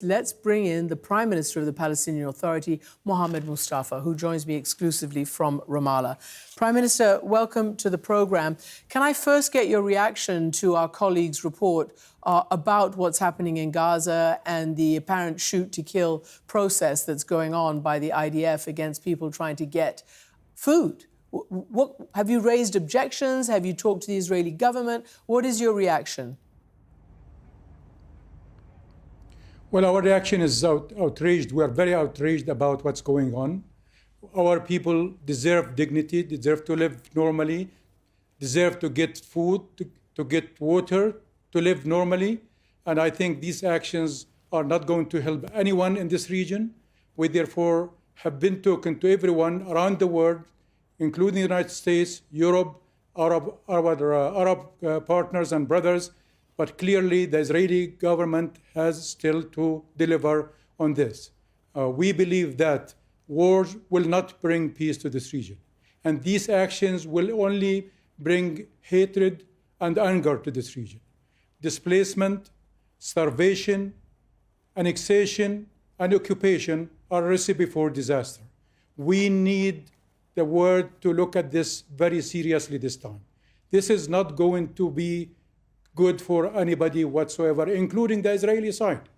Let's bring in the Prime Minister of the Palestinian Authority, Mohammed Mustafa, who joins me exclusively from Ramallah. Prime Minister, welcome to the programme. Can I first get your reaction to our colleague's report about what's happening in Gaza and the apparent shoot-to-kill process that's going on by the IDF against people trying to get food? Have you raised objections? Have you talked to the Israeli government? What is your reaction? Well, our reaction is outraged. We are very outraged about what's going on. Our people deserve dignity, deserve to live normally, deserve to get food, to get water, to live normally. And I think these actions are not going to help anyone in this region. We therefore have been talking to everyone around the world, including the United States, Europe, Arab partners and brothers. But clearly, the Israeli government has still to deliver on this. We believe that wars will not bring peace to this region. And these actions will only bring hatred and anger to this region. Displacement, starvation, annexation, and occupation are a recipe for disaster. We need the world to look at this very seriously this time. This is not going to be good for anybody whatsoever, including the Israeli side.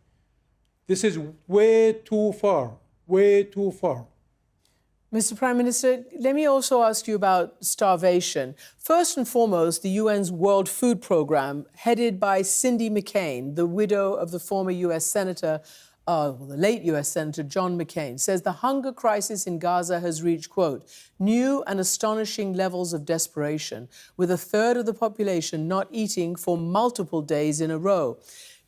This is way too far, way too far. Mr. Prime Minister, let me also ask you about starvation. First and foremost, the UN's World Food Programme, headed by Cindy McCain, the widow of the former US Senator, the late US Senator John McCain, says the hunger crisis in Gaza has reached, quote, new and astonishing levels of desperation, with a third of the population not eating for multiple days in a row.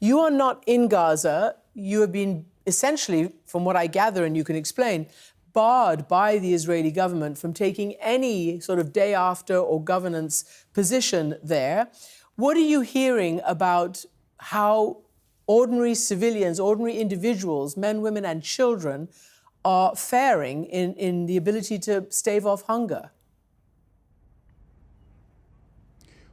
You are not in Gaza. You have been essentially, from what I gather, and you can explain, barred by the Israeli government from taking any sort of day after or governance position there. What are you hearing about how ordinary civilians, ordinary individuals, men, women and children are faring in the ability to stave off hunger?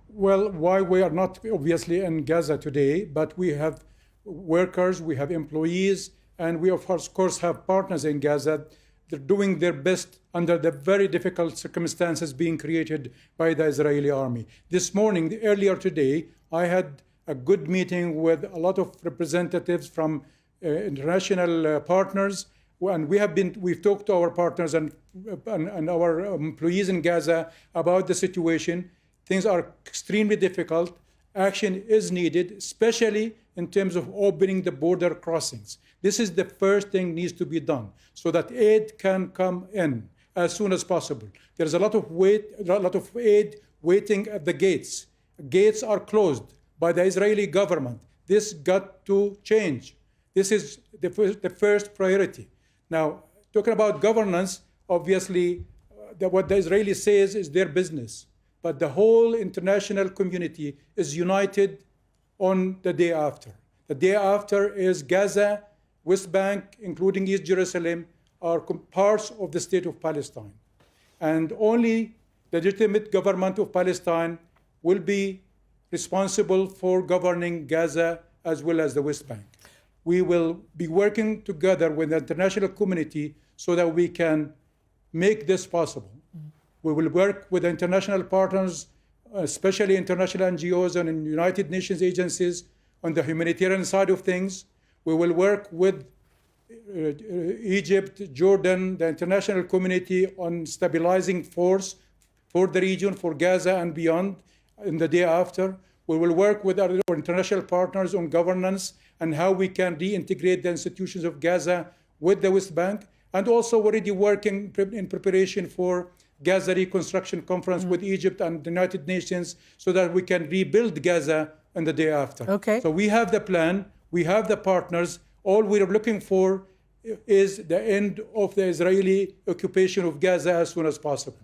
Well, why we are not obviously in Gaza today, but we have workers, we have employees, and we of course have partners in Gaza. They're doing their best under the very difficult circumstances being created by the Israeli army. This morning, earlier today, I had a good meeting with a lot of representatives from international partners, and we've talked to our partners and our employees in Gaza about the situation. Things are extremely difficult. Action is needed, especially in terms of opening the border crossings. This is the first thing needs to be done so that aid can come in as soon as possible. There's a lot of aid waiting at the gates. Gates are closed by the Israeli government. This got to change. This is the first priority. Now, talking about governance, obviously, what the Israelis say is their business. But the whole international community is united on the day after. The day after is Gaza, West Bank, including East Jerusalem, are parts of the state of Palestine. And only the legitimate government of Palestine will be responsible for governing Gaza as well as the West Bank. We will be working together with the international community so that we can make this possible. We will work with international partners, especially international NGOs and United Nations agencies on the humanitarian side of things. We will work with Egypt, Jordan, the international community on stabilizing force for the region, for Gaza and beyond. In the day after, we will work with our international partners on governance and how we can reintegrate the institutions of Gaza with the West Bank, and also already working in preparation for Gaza Reconstruction Conference with Egypt and the United Nations so that we can rebuild Gaza in the day after. Okay. So we have the plan, we have the partners. All we are looking for is the end of the Israeli occupation of Gaza as soon as possible.